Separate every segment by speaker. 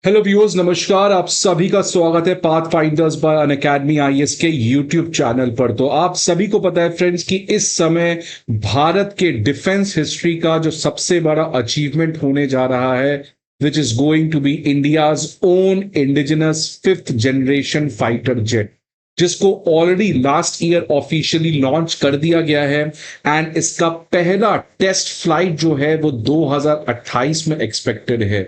Speaker 1: Hello viewers, नमस्कार। आप सभी का स्वागत है path finders bye Unacademy IAS के यूट्यूब चैनल पर। तो आप सभी को पता है फ्रेंड्स कि इस समय भारत के डिफेंस हिस्ट्री का जो सबसे बड़ा अचीवमेंट होने जा रहा है, which is going to be India's own indigenous fifth generation fighter jet, जिसको already last year officially launch कर दिया गया है। एंड इसका पहला टेस्ट फ्लाइट जो है वो 2028 में एक्सपेक्टेड है।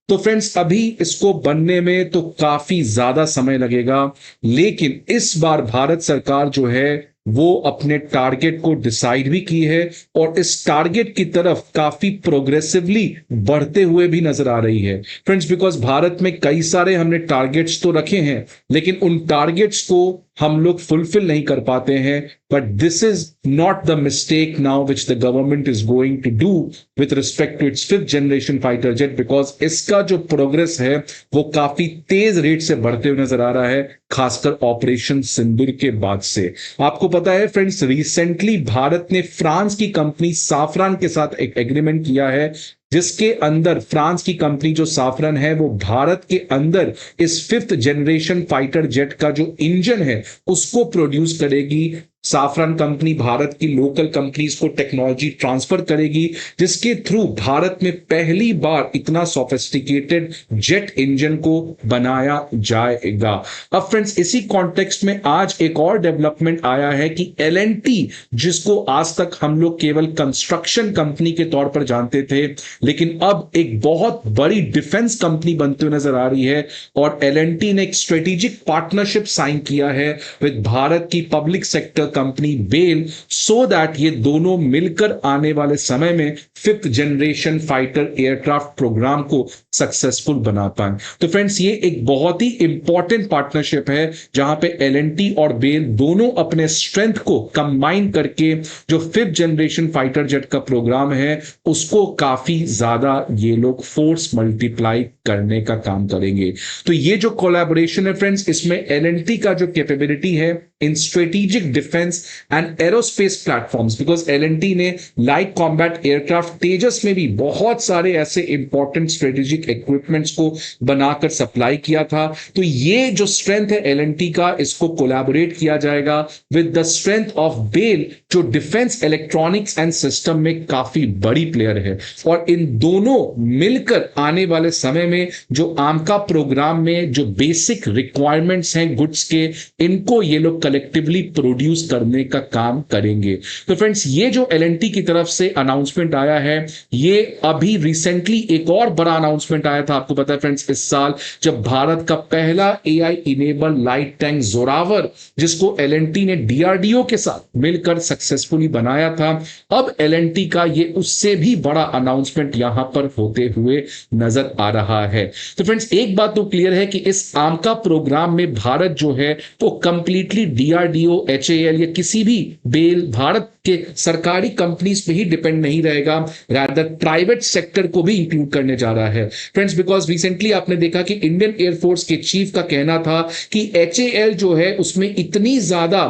Speaker 1: तो फ्रेंड्स, अभी इसको बनने में तो काफी ज्यादा समय लगेगा, लेकिन इस बार भारत सरकार जो है वो अपने टारगेट को डिसाइड भी की है और इस टारगेट की तरफ काफी प्रोग्रेसिवली बढ़ते हुए भी नजर आ रही है फ्रेंड्स। बिकॉज भारत में कई सारे हमने टारगेट्स तो रखे हैं, लेकिन उन टारगेट्स को हम लोग फुलफिल नहीं कर पाते हैं। But this is not the mistake now which the government is going to do with respect to its fifth generation fighter jet, because इसका जो प्रोग्रेस है वो काफी तेज रेट से बढ़ते हुए नजर आ रहा है, खासकर ऑपरेशन सिंदूर के बाद से। आपको पता है फ्रेंड्स, रिसेंटली भारत ने फ्रांस की कंपनी साफरान के साथ एक एग्रीमेंट किया है, जिसके अंदर फ्रांस की कंपनी जो साफरन है वो भारत के अंदर इस फिफ्थ जनरेशन फाइटर जेट का जो इंजन है उसको प्रोड्यूस करेगी। साफरन कंपनी भारत की लोकल कंपनीज को टेक्नोलॉजी ट्रांसफर करेगी, जिसके थ्रू भारत में पहली बार इतना सोफिस्टिकेटेड जेट इंजन को बनाया जाएगा। अब फ्रेंड्स, इसी कॉन्टेक्स्ट में आज एक और डेवलपमेंट आया है कि एलएनटी, जिसको आज तक हम लोग केवल कंस्ट्रक्शन कंपनी के तौर पर जानते थे, लेकिन अब एक बहुत बड़ी डिफेंस कंपनी बनते हुए नजर आ रही है। और एलएनटी ने एक स्ट्रेटेजिक पार्टनरशिप साइन किया है विद भारत की public sector company BEL, so that ये दोनों मिलकर आने वाले समय में fifth generation fighter aircraft programme को सक्सेसफुल बना पाए। तो फ्रेंड्स, ये एक बहुत ही इंपॉर्टेंट पार्टनरशिप है, जहां पे एलएनटी और बेल दोनों अपने स्ट्रेंथ को कंबाइन करके जो फिफ्थ जनरेशन फाइटर जेट का प्रोग्राम है उसको काफी ज्यादा ये लोग फोर्स मल्टीप्लाई करने का काम करेंगे। तो ये जो कोलैबोरेशन है फ्रेंड्स, इसमें एलएनटी का जो कैपेबिलिटी है in strategic defence and aerospace platforms, because L and T ने लाइट कॉम्बैट एयरक्राफ्ट तेजस में भी बहुत सारे ऐसे इंपॉर्टेंट स्ट्रेटेजिक इक्विपमेंट्स को बनाकर सप्लाई किया था। तो ये जो स्ट्रेंथ है एलएनटी का, इसको कोलैबोरेट किया जाएगा with the strength of BEL, जो डिफेंस इलेक्ट्रॉनिक्स एंड सिस्टम में काफी बड़ी प्लेयर है। और इन दोनों मिलकर आने वाले समय में जो आमका प्रोग्राम में जो बेसिक रिक्वायरमेंट्स हैं गुड्स के, इनको ये लोग कलेक्टिवली प्रोड्यूस करने का काम करेंगे। तो फ्रेंड्स, ये जो एलएनटी की तरफ से अनाउंसमेंट आया है, ये अभी रिसेंटली एक और बड़ा अनाउंसमेंट आया था। आपको पता है फ्रेंड्स, इस साल जब भारत का पहला AI enable light tank Zorawar, जिसको एलएनटी ने डीआरडीओ के साथ मिलकर सक्सेसफुली बनाया था, अब एलएनटी का ये उससे भी बड़ा अनाउंसमेंट यहां पर होते हुए नजर आ रहा है। तो फ्रेंड्स, एक बात तो क्लियर है कि इस आमका प्रोग्राम में भारत जो है वो कंप्लीटली डीआरडीओ, एचएएल या किसी भी बेल भारत के सरकारी कंपनीज पे ही डिपेंड नहीं रहेगा, रादर प्राइवेट सेक्टर को भी इंक्लूड करने जा रहा है फ्रेंड्स। बिकॉज रिसेंटली आपने देखा कि इंडियन एयरफोर्स के चीफ का कहना था कि एचएएल जो है उसमें इतनी ज्यादा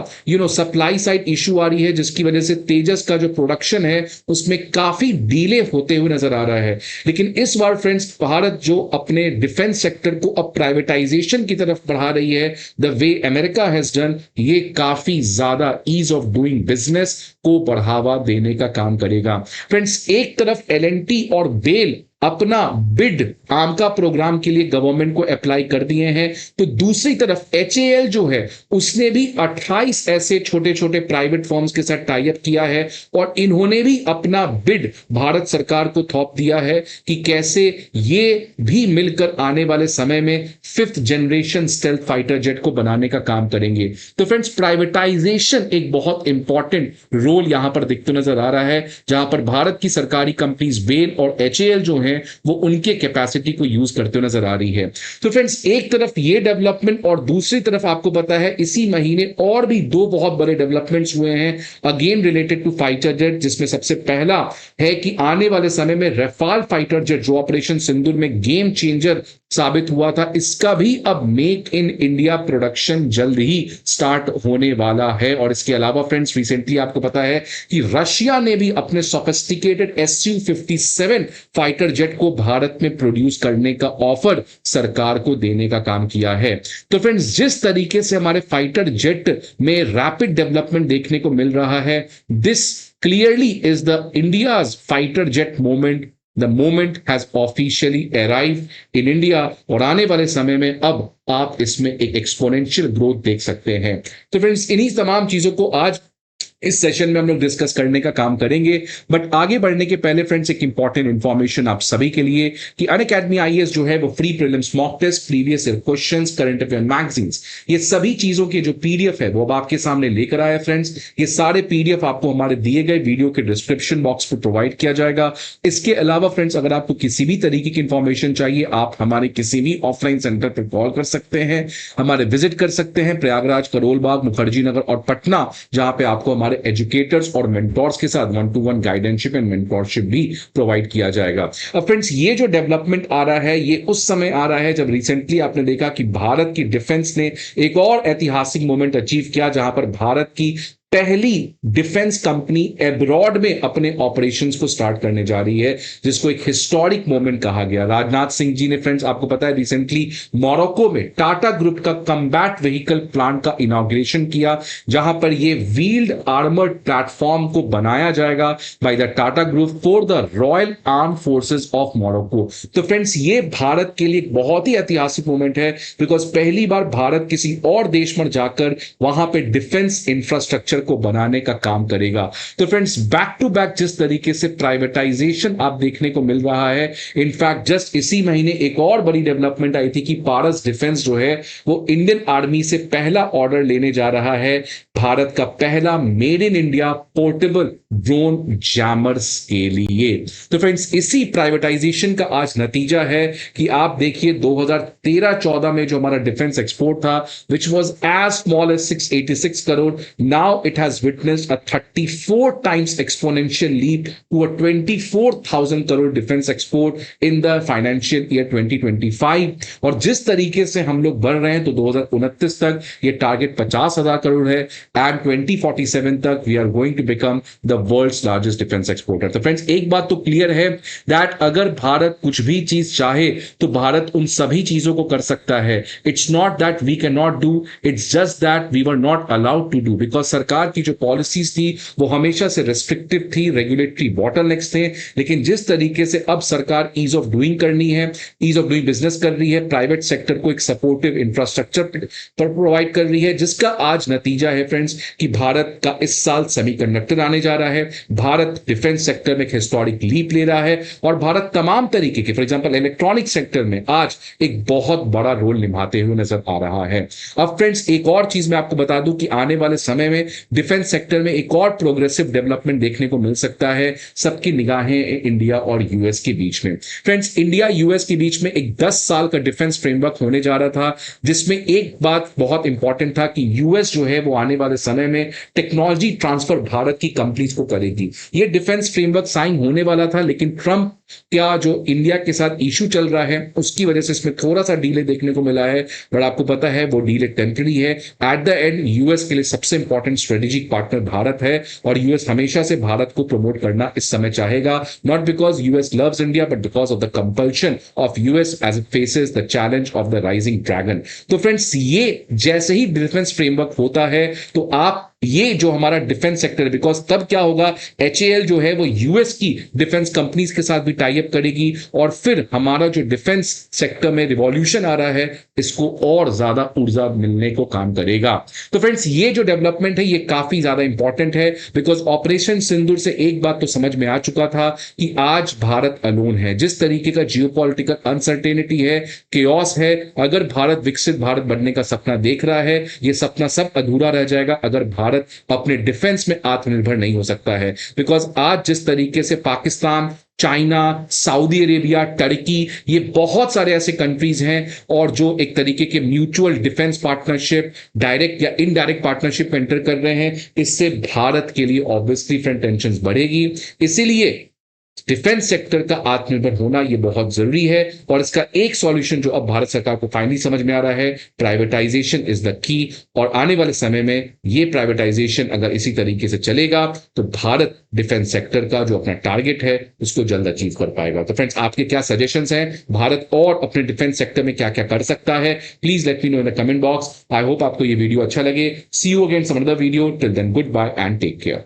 Speaker 1: सप्लाई साइड इशू आ रही है, जिसकी वजह से तेजस का जो प्रोडक्शन है उसमें काफी डिले होते हुए नजर आ रहा है। लेकिन इस बार फ्रेंड्स, भारत जो अपने डिफेंस सेक्टर को अब प्राइवेटाइजेशन की तरफ बढ़ा रही है, the way America has done, ये काफी ज्यादा ईज ऑफ डूइंग बिजनेस को बढ़ावा देने का काम करेगा फ्रेंड्स। एक तरफ एलएनटी और बेल अपना बिड आमका प्रोग्राम के लिए गवर्नमेंट को अप्लाई कर दिए हैं, तो दूसरी तरफ एचएएल जो है उसने भी 28 ऐसे छोटे छोटे प्राइवेट फर्म्स के साथ टाई अप किया है और इन्होंने भी अपना बिड भारत सरकार को थोप दिया है कि कैसे ये भी मिलकर आने वाले समय में fifth generation stealth fighter jet को बनाने का काम करेंगे। तो फ्रेंड्स, प्राइवेटाइजेशन एक बहुत इंपॉर्टेंट रोल यहां पर दिखते नजर आ रहा है, जहां पर भारत की सरकारी कंपनीज बेल और एचएएल जो है वो उनके कैपेसिटी को यूज करते हुए नजर आ रही है। तो फ्रेंड्स, एक तरफ ये डेवलपमेंट और दूसरी तरफ आपको पता है इसी महीने और भी दो बहुत बड़े डेवलपमेंट्स हुए हैं, again related to fighter jet, जिसमें सबसे पहला है कि आने वाले समय में रफाल फाइटर जेट, जो ऑपरेशन सिंदूर में गेम चेंजर साबित हुआ था, इसका भी अब मेक इन इंडिया प्रोडक्शन जल्द ही स्टार्ट होने वाला है। और इसके अलावा फ्रेंड्स, रिसेंटली आपको पता है कि रशिया ने भी अपने सोफिस्टिकेटेड SU-57 फाइटर जेट को भारत में प्रोड्यूस करने का ऑफर सरकार को देने का काम किया है। तो फ्रेंड्स, जिस तरीके से हमारे फाइटर जेट में रैपिड डेवलपमेंट देखने को मिल रहा है, this clearly is the India's fighter jet moment. The moment has officially arrive in India, और आने वाले समय में अब आप इसमें एक एक्सपोनेंशियल ग्रोथ देख सकते हैं। तो फ्रेंड्स, इन्हीं तमाम चीजों को आज इस सेशन में हम लोग डिस्कस करने का काम करेंगे। बट आगे बढ़ने के पहले फ्रेंड्स, एक इंपॉर्टेंट इंफॉर्मेशन आप सभी के लिए कि अनअकैडमी आईएएस जो है वो free prelims mock test, previous year questions, current affair magazines, ये सभी चीजों के जो पीडीएफ है वो अब आपके सामने लेकर आया फ्रेंड्स। ये सारे पीडीएफ आपको हमारे दिए गए वीडियो के डिस्क्रिप्शन बॉक्स में प्रोवाइड किया जाएगा। इसके अलावा फ्रेंड्स, अगर आपको किसी भी तरीके की इंफॉर्मेशन चाहिए, आप हमारे किसी भी ऑफलाइन सेंटर पर कॉल कर सकते हैं, हमारे विजिट कर सकते हैं प्रयागराज, करोल बाग, मुखर्जी नगर और पटना, जहां पे आपको हमारे एजुकेटर्स और मेंटोर्स के साथ 1-to-1 गाइडेंशिप एंड मेंटोरशिप भी प्रोवाइड किया जाएगा। अब फ्रेंड्स, ये जो डेवलपमेंट आ रहा है ये उस समय आ रहा है जब रिसेंटली आपने देखा कि भारत की डिफेंस ने एक और ऐतिहासिक मोमेंट अचीव किया, जहां पर भारत की पहली डिफेंस कंपनी एब्रॉड में अपने ऑपरेशंस को स्टार्ट करने जा रही है, जिसको एक हिस्टोरिक मोमेंट कहा गया। राजनाथ सिंह जी ने फ्रेंड्स, आपको पता है, रिसेंटली मोरक्को में टाटा ग्रुप का कम्बैट व्हीकल प्लांट का इनॉग्रेशन किया, जहां पर ये व्हील्ड आर्मर्ड प्लेटफॉर्म को बनाया जाएगा by the Tata group for the royal arm forces of Morocco. तो फ्रेंड्स, ये भारत के लिए एक बहुत ही ऐतिहासिक मोमेंट है, बिकॉज पहली बार भारत किसी और देश में जाकर वहां पे डिफेंस इंफ्रास्ट्रक्चर को बनाने का काम करेगा। तो फ्रेंड्स, बैक टू बैक जिस तरीके से प्राइवेटाइजेशन आप देखने को मिल रहा है, इनफैक्ट जस्ट इसी महीने एक और बड़ी डेवलपमेंट आई थी कि पारस डिफेंस जो है वो इंडियन आर्मी से पहला ऑर्डर लेने जा रहा है, भारत का पहला made in India portable drone jammers के लिए। तो फ्रेंड्स, इसी प्राइवेटाइजेशन का आज नतीजा है कि आप देखिए 2013-14 में जो हमारा डिफेंस एक्सपोर्ट था, which was as small as 686 crore, now it has witnessed a 34 times exponential leap to a 24,000 crore defense export in the financial year 2025। और जिस तरीके से हम लोग बढ़ रहे हैं, तो 2029 तक ये टारगेट 50,000 करोड़ है, एंड 2047 तक we are going to become the world's largest defence exporter. तो फ्रेंड्स, एक बात तो क्लियर है दैट अगर भारत कुछ भी चीज चाहे तो भारत उन सभी चीजों को कर सकता है। It's not that we can not do, it's just that we were not allowed to do, because सरकार की जो पॉलिसीज थी वो हमेशा से रिस्ट्रिक्टिव थी, रेगुलेटरी बॉटलनेक्स थे। लेकिन जिस तरीके से अब सरकार ईज ऑफ डूइंग करनी है, ईज ऑफ डूइंग बिजनेस कर रही है, प्राइवेट सेक्टर को एक सपोर्टिव इंफ्रास्ट्रक्चर पर प्रोवाइड कर रही है, जिसका आज नतीजा है फ्रेंड्स कि भारत का इस साल सेमीकंडक्टर आने जा रहा है, भारत डिफेंस सेक्टर में एक हिस्टोरिक लीप ले रहा है, और भारत तमाम तरीके के, फॉर एग्जांपल इलेक्ट्रॉनिक सेक्टर में आज एक बहुत बड़ा रोल निभाते हुए नजर आ रहा है। अब फ्रेंड्स, एक और चीज मैं आपको बता दूं कि आने वाले समय में डिफेंस सेक्टर में एक और प्रोग्रेसिव डेवलपमेंट देखने को मिल सकता है। सबकी निगाहें इंडिया और यूएस के बीच में। फ्रेंड्स, इंडिया यूएस के बीच में एक 10 साल का डिफेंस फ्रेमवर्क होने जा रहा था, जिसमें एक बात बहुत इंपॉर्टेंट था कि यूएस जो है वो आने वाले समय में टेक्नोलॉजी ट्रांसफर भारत की कंपनीज को करेगी। ये डिफेंस फ्रेमवर्क साइन होने वाला था, लेकिन ट्रंप क्या जो इंडिया के साथ इशू चल रहा है उसकी वजह से इसमें थोड़ा सा डीले देखने को मिला है, बट आपको पता है वो डीले टेम्पररी है। एट द एंड यूएस के लिए सबसे इंपॉर्टेंट स्ट्रेटेजिक पार्टनर भारत है, और यूएस हमेशा से भारत को प्रमोट करना इस समय चाहेगा, not because US loves India but because of the compulsion of US as it faces the challenge of the rising dragon. तो फ्रेंड्स, ये जैसे ही डिफेंस फ्रेमवर्क होता है तो आप ये जो हमारा डिफेंस सेक्टर है, बिकॉज तब क्या होगा, एचएएल जो है वो यूएस की डिफेंस कंपनीज के साथ भी टाई अप करेगी, और फिर हमारा जो डिफेंस सेक्टर में रिवॉल्यूशन आ रहा है इसको और ज्यादा ऊर्जा मिलने को काम करेगा। तो फ्रेंड्स, ये जो डेवलपमेंट है ये काफी ज्यादा इंपॉर्टेंट है, बिकॉज ऑपरेशन सिंदूर से एक बात तो समझ में आ चुका था कि आज भारत अलोन है। जिस तरीके का जियोपॉलिटिकल अनसर्टेनिटी है, केओस है, अगर भारत विकसित भारत बनने का सपना देख रहा है, ये सपना सब अधूरा रह जाएगा अगर भारत अपने डिफेंस में आत्मनिर्भर नहीं हो सकता है। बिकॉज आज जिस तरीके से Pakistan, China, Saudi Arabia, Turkey, ये बहुत सारे ऐसे कंट्रीज हैं और जो एक तरीके के म्यूचुअल डिफेंस पार्टनरशिप, डायरेक्ट या इनडायरेक्ट पार्टनरशिप एंटर कर रहे हैं, इससे भारत के लिए ऑब्वियसली फ्रेंड टेंशन बढ़ेगी। इसीलिए डिफेंस सेक्टर का आत्मनिर्भर होना ये बहुत जरूरी है, और इसका एक सॉल्यूशन जो अब भारत सरकार को फाइनली समझ में आ रहा है, प्राइवेटाइजेशन इज द की। और आने वाले समय में ये प्राइवेटाइजेशन अगर इसी तरीके से चलेगा तो भारत डिफेंस सेक्टर का जो अपना टारगेट है उसको जल्द अचीव कर पाएगा। तो फ्रेंड्स, आपके क्या सजेशंस हैं? भारत और अपने डिफेंस सेक्टर में क्या क्या कर सकता है? Please let me know in the comment box. I hope आपको ये वीडियो अच्छा लगे। See you again some another video. Till then, good bye and take care.